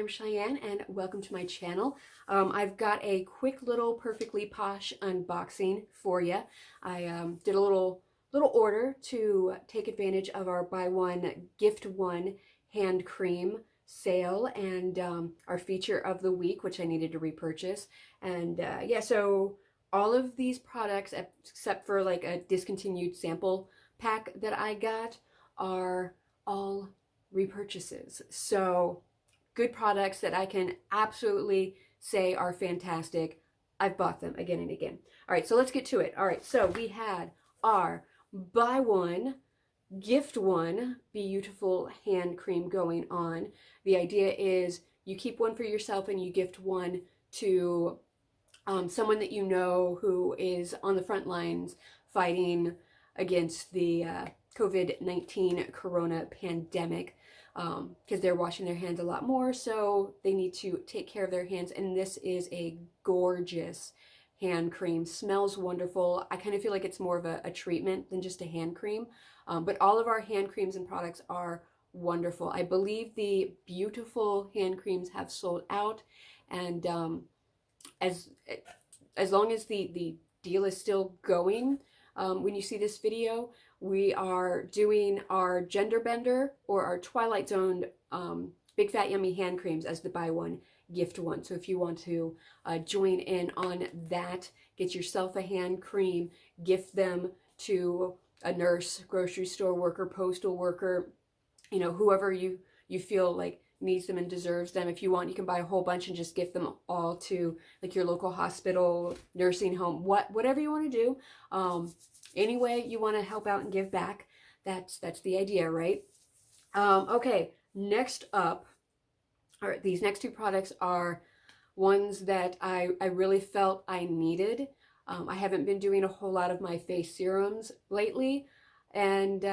I'm Cheyenne and welcome to my channel. I've got a quick little Perfectly Posh unboxing for you. I did a little order to take advantage of our buy one gift one hand cream sale and our feature of the week, which I needed to repurchase. And yeah, so all of these products except for like a discontinued sample pack that I got are all repurchases. So good products that I can absolutely say are fantastic. I've bought them again and again. All right, so let's get to it. All right, so we had our buy one, gift one beautiful hand cream going on. The idea is you keep one for yourself and you gift one to someone that you know who is on the front lines fighting against the COVID-19 corona pandemic, because they're washing their hands a lot more, so they need to take care of their hands. And this is a gorgeous hand cream. Smells wonderful. I kind of feel like it's more of a treatment than just a hand cream, but all of our hand creams and products are wonderful. I believe the beautiful hand creams have sold out, and as long as the deal is still going, when you see this video, we are doing our Gender Bender or our Twilight Zone Big Fat Yummy hand creams as the buy one, gift one. So if you want to join in on that, get yourself a hand cream, gift them to a nurse, grocery store worker, postal worker, you know, whoever you feel like needs them and deserves them. If you want, you can buy a whole bunch and just gift them all to like your local hospital, nursing home, whatever you want to do. Any way you want to help out and give back, that's the idea, right? Okay, next up, all right, these next two products are ones that I really felt I needed. I haven't been doing a whole lot of my face serums lately, and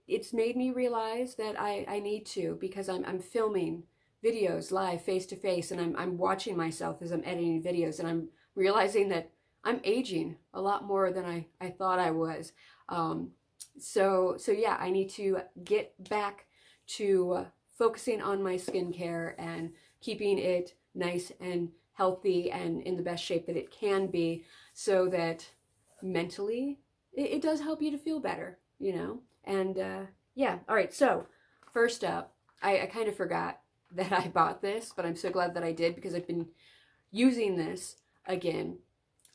it's made me realize that I need to, because I'm filming videos live face to face, and I'm watching myself as I'm editing videos, and I'm realizing that I'm aging a lot more than I thought I was. So yeah, I need to get back to focusing on my skincare and keeping it nice and healthy and in the best shape that it can be, so that mentally it does help you to feel better, you know? And yeah, all right, so first up, I kind of forgot that I bought this, but I'm so glad that I did, because I've been using this again.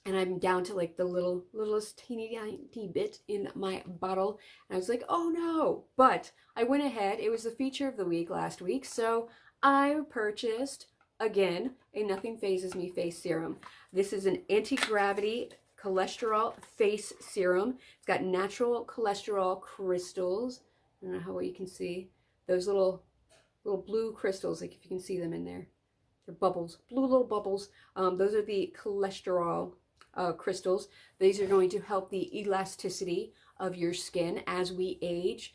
And I'm down to like the littlest teeny tiny bit in my bottle. And I was like, oh no. But I went ahead. It was the feature of the week last week. So I purchased, again, a Nothing Phases Me face serum. This is an anti-gravity cholesterol face serum. It's got natural cholesterol crystals. I don't know how well you can see. Those little blue crystals, like if you can see them in there. They're bubbles, blue little bubbles. Those are the cholesterol crystals. These are going to help the elasticity of your skin. As we age,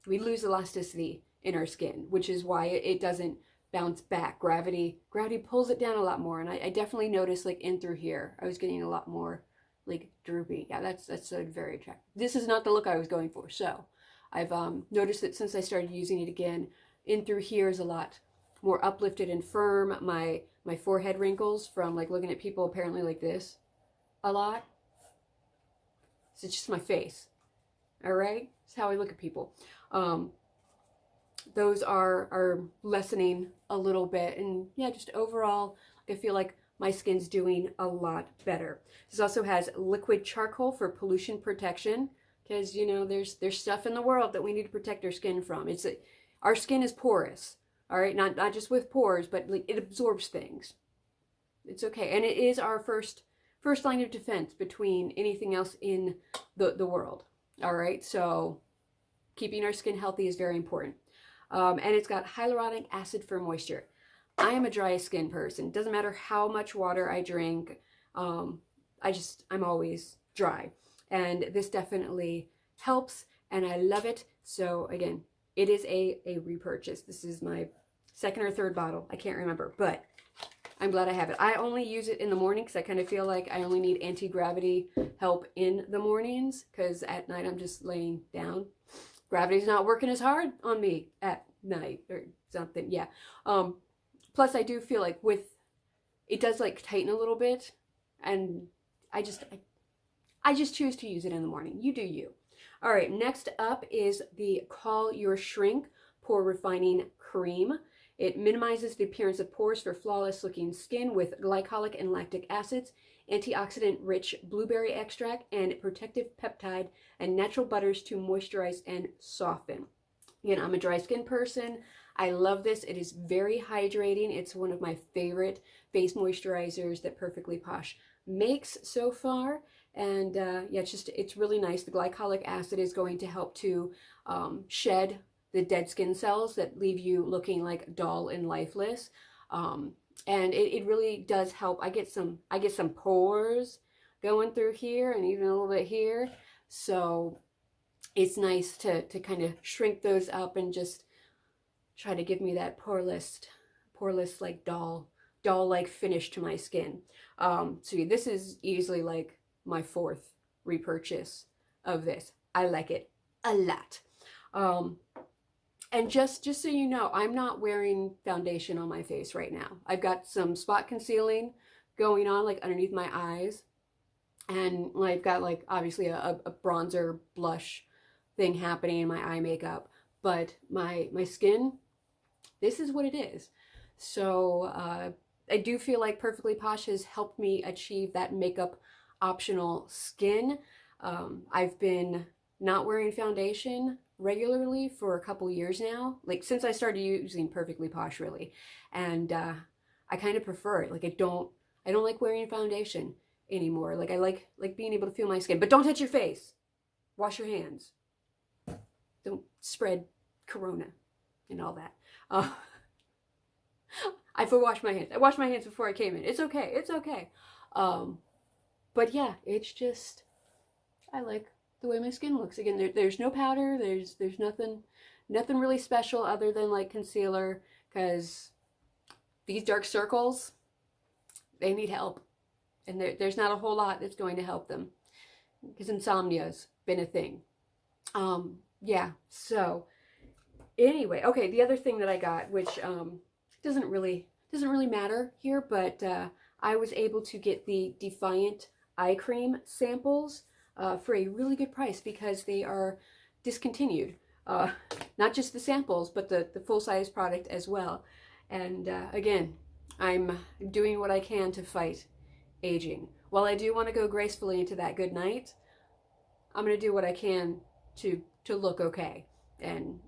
we lose elasticity in our skin, which is why it doesn't bounce back. Gravity pulls it down a lot more, and I definitely noticed, like in through here, I was getting a lot more like droopy. Yeah, that's very attractive. This is not the look I was going for, so I've noticed that since I started using it again, in through here is a lot more uplifted and firm. My forehead wrinkles from like looking at people apparently like this a lot. So it's just my face. All right, it's how I look at people. Those are lessening a little bit, and yeah, just overall, I feel like my skin's doing a lot better. This also has liquid charcoal for pollution protection, because you know there's stuff in the world that we need to protect our skin from. Our skin is porous. All right, not just with pores, but like it absorbs things. It's okay, and it is our first line of defense between anything else in the world. All right, so keeping our skin healthy is very important. And it's got hyaluronic acid for moisture. I am a dry skin person. Doesn't matter how much water I drink. I'm always dry, and this definitely helps, and I love it. So again, it is a repurchase. This is my second or third bottle. I can't remember, but I'm glad I have it. I only use it in the morning because I kind of feel like I only need anti-gravity help in the mornings, because at night I'm just laying down. Gravity's not working as hard on me at night or something. Yeah. plus I do feel like it does like tighten a little bit, and I just choose to use it in the morning. You do you. All right, next up is the Call Your Shrink Pore Refining Cream. It minimizes the appearance of pores for flawless looking skin with glycolic and lactic acids, antioxidant rich blueberry extract, and protective peptide and natural butters to moisturize and soften. Again, I'm a dry skin person. I love this. It is very hydrating. It's one of my favorite face moisturizers that Perfectly Posh makes so far. And yeah, it's really nice. The glycolic acid is going to help to shed the dead skin cells that leave you looking like dull and lifeless. And it really does help. I get some pores going through here and even a little bit here. So it's nice to kind of shrink those up and just try to give me that poreless like doll-like finish to my skin. So this is easily like my 4th repurchase of this. I like it a lot. And just so you know, I'm not wearing foundation on my face right now. I've got some spot concealing going on like underneath my eyes, and I've got like obviously a bronzer blush thing happening in my eye makeup, but my skin, this is what it is. So I do feel like Perfectly Posh has helped me achieve that makeup optional skin. I've been not wearing foundation regularly for a couple years now, like since I started using Perfectly Posh really, and I kind of prefer it. Like I don't like wearing foundation anymore. Like I like being able to feel my skin, but don't touch your face. Wash your hands. Don't spread corona and all that. I washed my hands. I washed my hands before I came in. It's okay. It's okay. But yeah, it's just, I like the way my skin looks. Again, there's no powder. There's nothing really special other than like concealer, because these dark circles, they need help. And there's not a whole lot that's going to help them, because insomnia's been a thing. Yeah, so anyway, okay, the other thing that I got, which doesn't really matter here, but I was able to get the Defiant eye cream samples for a really good price, because they are discontinued. Not just the samples, but the full-size product as well. And again, I'm doing what I can to fight aging. While I do want to go gracefully into that good night, I'm going to do what I can to look okay and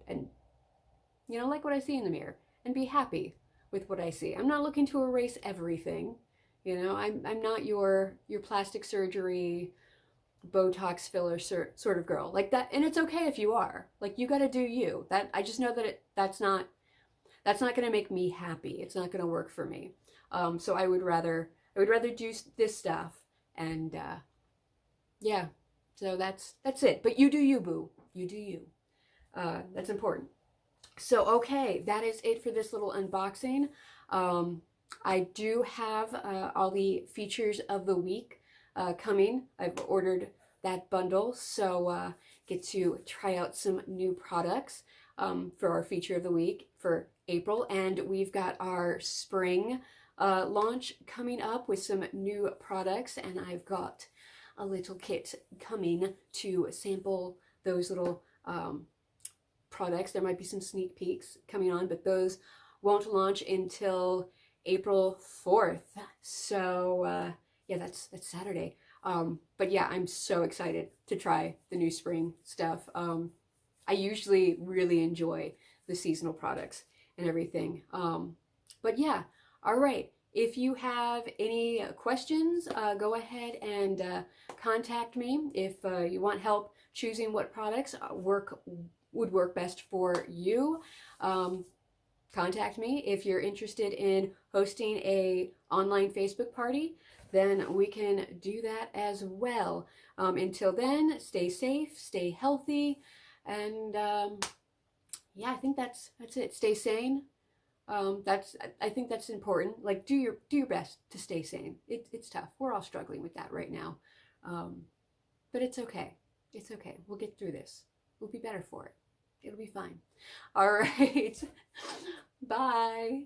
you know, like what I see in the mirror, and be happy with what I see. I'm not looking to erase everything. You know, I'm not your plastic surgery, Botox filler sort of girl like that. And it's okay if you are. Like, you got to do you. That I just know that that's not going to make me happy. It's not going to work for me. So I would rather do this stuff, and yeah. So that's it. But you do you, boo. You do you. That's important. So, okay, that is it for this little unboxing. I do have all the features of the week coming. I've ordered that bundle, so get to try out some new products for our feature of the week for April. And we've got our spring launch coming up with some new products, and I've got a little kit coming to sample those little products. There might be some sneak peeks coming on, but those won't launch until April 4th. So yeah, that's Saturday. But yeah, I'm so excited to try the new spring stuff. I usually really enjoy the seasonal products and everything. But yeah, all right. If you have any questions, go ahead and contact me. If you want help choosing what products would work best for you, contact me. If you're interested in hosting a online Facebook party, then we can do that as well. Until then, stay safe, stay healthy, and yeah, I think that's it. Stay sane. I think that's important. Like, do your best to stay sane. It's tough. We're all struggling with that right now, but it's okay. It's okay. We'll get through this. We'll be better for it. It'll be fine. All right. Bye.